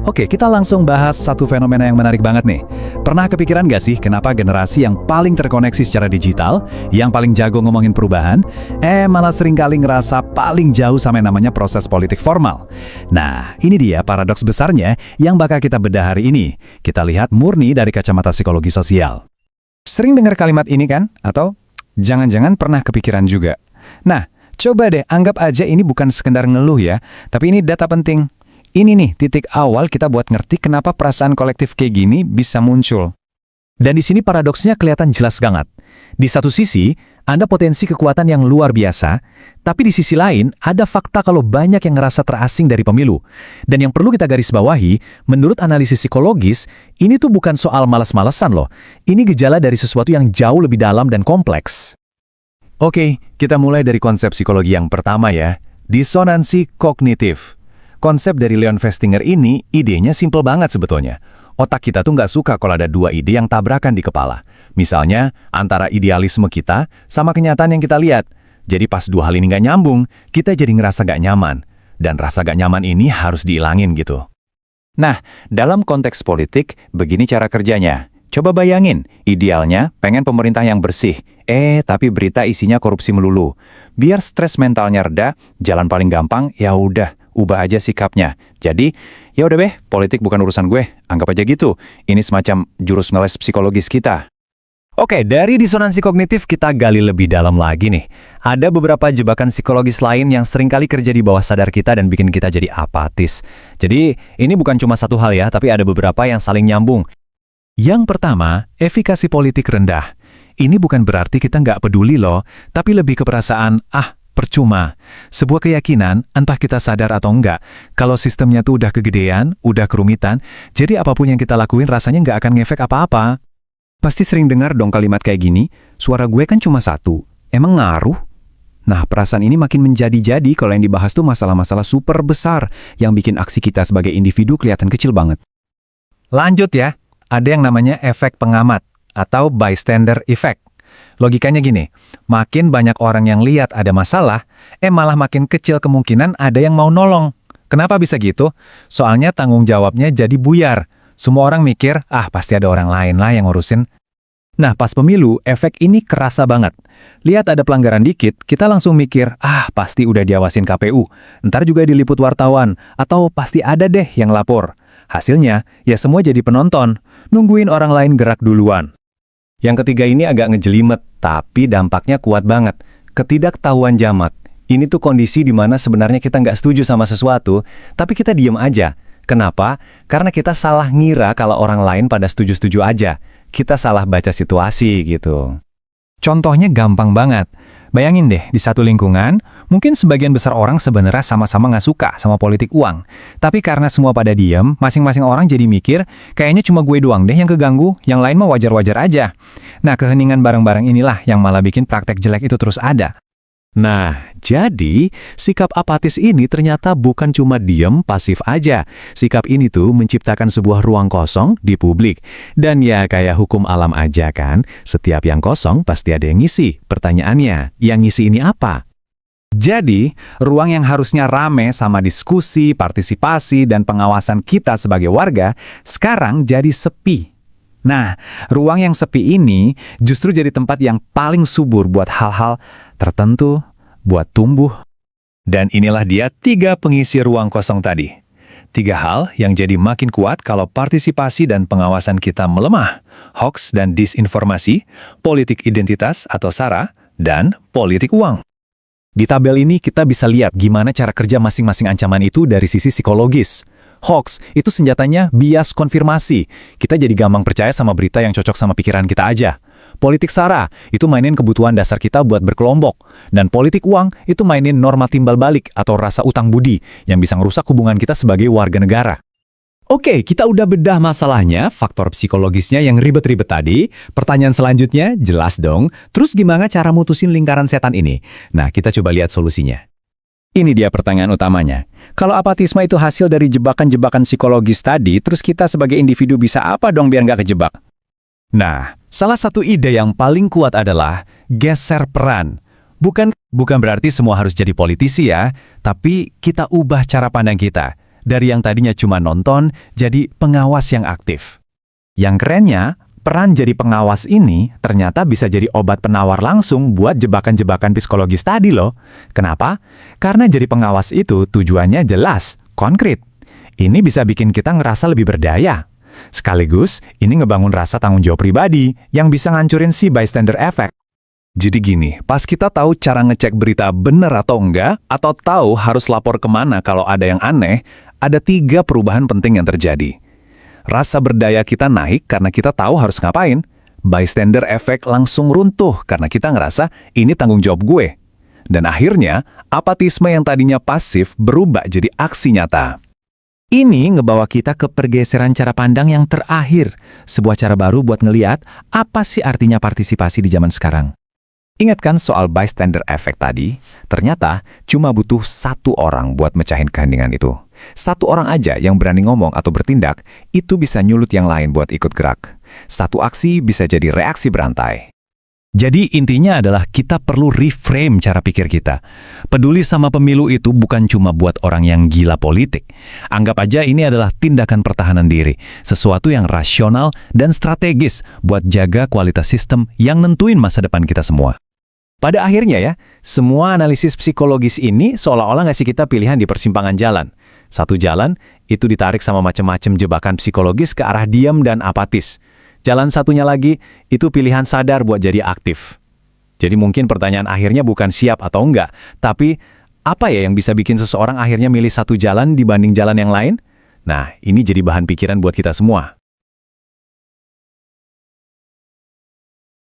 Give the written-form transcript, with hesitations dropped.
Oke, kita langsung bahas satu fenomena yang menarik banget nih. Pernah kepikiran gak sih kenapa generasi yang paling terkoneksi secara digital, yang paling jago ngomongin perubahan, malah seringkali ngerasa paling jauh sama yang namanya proses politik formal? Nah, ini dia paradoks besarnya yang bakal kita bedah hari ini. Kita lihat murni dari kacamata psikologi sosial. Sering dengar kalimat ini kan? Atau jangan-jangan pernah kepikiran juga. Nah, coba deh anggap aja ini bukan sekedar ngeluh ya, tapi ini data penting. Ini nih titik awal kita buat ngerti kenapa perasaan kolektif kayak gini bisa muncul. Dan di sini paradoksnya kelihatan jelas banget. Di satu sisi, ada potensi kekuatan yang luar biasa, tapi di sisi lain ada fakta kalau banyak yang ngerasa terasing dari pemilu. Dan yang perlu kita garis bawahi, menurut analisis psikologis, ini tuh bukan soal malas-malesan loh. Ini gejala dari sesuatu yang jauh lebih dalam dan kompleks. Oke, kita mulai dari konsep psikologi yang pertama ya, disonansi kognitif. Konsep dari Leon Festinger ini, idenya simple banget sebetulnya. Otak kita tuh nggak suka kalau ada dua ide yang tabrakan di kepala. Misalnya, antara idealisme kita sama kenyataan yang kita lihat. Jadi pas dua hal ini nggak nyambung, kita jadi ngerasa nggak nyaman. Dan rasa nggak nyaman ini harus dihilangin gitu. Nah, dalam konteks politik, begini cara kerjanya. Coba bayangin, idealnya pengen pemerintah yang bersih. Tapi berita isinya korupsi melulu. Biar stres mentalnya reda, jalan paling gampang, ya udah. Ubah aja sikapnya. Jadi, ya udah beh, politik bukan urusan gue. Anggap aja gitu. Ini semacam jurus ngeles psikologis kita. Oke, dari disonansi kognitif kita gali lebih dalam lagi nih. Ada beberapa jebakan psikologis lain yang seringkali kerja di bawah sadar kita dan bikin kita jadi apatis. Jadi, ini bukan cuma satu hal ya, tapi ada beberapa yang saling nyambung. Yang pertama, efikasi politik rendah. Ini bukan berarti kita nggak peduli loh, tapi lebih ke perasaan, percuma. Sebuah keyakinan, entah kita sadar atau enggak, kalau sistemnya tuh udah kegedean, udah kerumitan, jadi apapun yang kita lakuin rasanya nggak akan ngefek apa-apa. Pasti sering dengar dong kalimat kayak gini, suara gue kan cuma satu, emang ngaruh? Nah, perasaan ini makin menjadi-jadi kalau yang dibahas tuh masalah-masalah super besar yang bikin aksi kita sebagai individu kelihatan kecil banget. Lanjut ya, ada yang namanya efek pengamat atau bystander effect. Logikanya gini, makin banyak orang yang lihat ada masalah, malah makin kecil kemungkinan ada yang mau nolong. Kenapa bisa gitu? Soalnya tanggung jawabnya jadi buyar. Semua orang mikir, pasti ada orang lain lah yang ngurusin. Nah, pas pemilu, efek ini kerasa banget. Lihat ada pelanggaran dikit, kita langsung mikir, pasti udah diawasin KPU. Ntar juga diliput wartawan, atau pasti ada deh yang lapor. Hasilnya, ya semua jadi penonton, nungguin orang lain gerak duluan. Yang ketiga ini agak ngejelimet, tapi dampaknya kuat banget. Ketidaktahuan jamak. Ini tuh kondisi di mana sebenarnya kita nggak setuju sama sesuatu, tapi kita diem aja. Kenapa? Karena kita salah ngira kalau orang lain pada setuju-setuju aja. Kita salah baca situasi gitu. Contohnya gampang banget. Bayangin deh, di satu lingkungan, mungkin sebagian besar orang sebenarnya sama-sama nggak suka sama politik uang. Tapi karena semua pada diem, masing-masing orang jadi mikir, kayaknya cuma gue doang deh yang keganggu, yang lain mah wajar-wajar aja. Nah, keheningan bareng-bareng inilah yang malah bikin praktek jelek itu terus ada. Nah, jadi sikap apatis ini ternyata bukan cuma diem pasif aja. Sikap ini tuh menciptakan sebuah ruang kosong di publik. Dan ya kayak hukum alam aja kan, setiap yang kosong pasti ada yang ngisi. Pertanyaannya, yang ngisi ini apa? Jadi, ruang yang harusnya rame sama diskusi, partisipasi, dan pengawasan kita sebagai warga, sekarang jadi sepi. Nah, ruang yang sepi ini justru jadi tempat yang paling subur buat hal-hal tertentu, buat tumbuh. Dan inilah dia 3 pengisi ruang kosong tadi. 3 hal yang jadi makin kuat kalau partisipasi dan pengawasan kita melemah. Hoax dan disinformasi, politik identitas atau SARA, dan politik uang. Di tabel ini kita bisa lihat gimana cara kerja masing-masing ancaman itu dari sisi psikologis. Hoax itu senjatanya bias konfirmasi. Kita jadi gampang percaya sama berita yang cocok sama pikiran kita aja. Politik SARA itu mainin kebutuhan dasar kita buat berkelompok. Dan politik uang itu mainin norma timbal balik atau rasa utang budi yang bisa ngerusak hubungan kita sebagai warga negara. Oke, kita udah bedah masalahnya, faktor psikologisnya yang ribet-ribet tadi. Pertanyaan selanjutnya, jelas dong. Terus gimana cara mutusin lingkaran setan ini? Nah, kita coba lihat solusinya. Ini dia pertanyaan utamanya. Kalau apatisme itu hasil dari jebakan-jebakan psikologis tadi, terus kita sebagai individu bisa apa dong biar nggak kejebak? Nah, salah satu ide yang paling kuat adalah geser peran. Bukan berarti semua harus jadi politisi ya, tapi kita ubah cara pandang kita. Dari yang tadinya cuma nonton, jadi pengawas yang aktif. Yang kerennya, peran jadi pengawas ini ternyata bisa jadi obat penawar langsung buat jebakan-jebakan psikologis tadi loh. Kenapa? Karena jadi pengawas itu tujuannya jelas, konkret. Ini bisa bikin kita ngerasa lebih berdaya. Sekaligus, ini ngebangun rasa tanggung jawab pribadi yang bisa ngancurin si bystander effect. Jadi gini, pas kita tahu cara ngecek berita bener atau enggak, atau tahu harus lapor kemana kalau ada yang aneh, ada 3 perubahan penting yang terjadi. Rasa berdaya kita naik karena kita tahu harus ngapain. Bystander effect langsung runtuh karena kita ngerasa ini tanggung jawab gue. Dan akhirnya, apatisme yang tadinya pasif berubah jadi aksi nyata. Ini ngebawa kita ke pergeseran cara pandang yang terakhir, sebuah cara baru buat ngeliat apa sih artinya partisipasi di zaman sekarang. Ingat kan soal bystander effect tadi? Ternyata cuma butuh 1 orang buat mecahin keheningan itu. 1 orang aja yang berani ngomong atau bertindak, itu bisa nyulut yang lain buat ikut gerak. 1 aksi bisa jadi reaksi berantai. Jadi intinya adalah kita perlu reframe cara pikir kita. Peduli sama pemilu itu bukan cuma buat orang yang gila politik. Anggap aja ini adalah tindakan pertahanan diri, sesuatu yang rasional dan strategis buat jaga kualitas sistem yang nentuin masa depan kita semua. Pada akhirnya ya, semua analisis psikologis ini seolah-olah ngasih kita pilihan di persimpangan jalan. Satu jalan, itu ditarik sama macam-macam jebakan psikologis ke arah diam dan apatis. Jalan satunya lagi, itu pilihan sadar buat jadi aktif. Jadi mungkin pertanyaan akhirnya bukan siap atau enggak, tapi apa ya yang bisa bikin seseorang akhirnya milih satu jalan dibanding jalan yang lain? Nah, ini jadi bahan pikiran buat kita semua.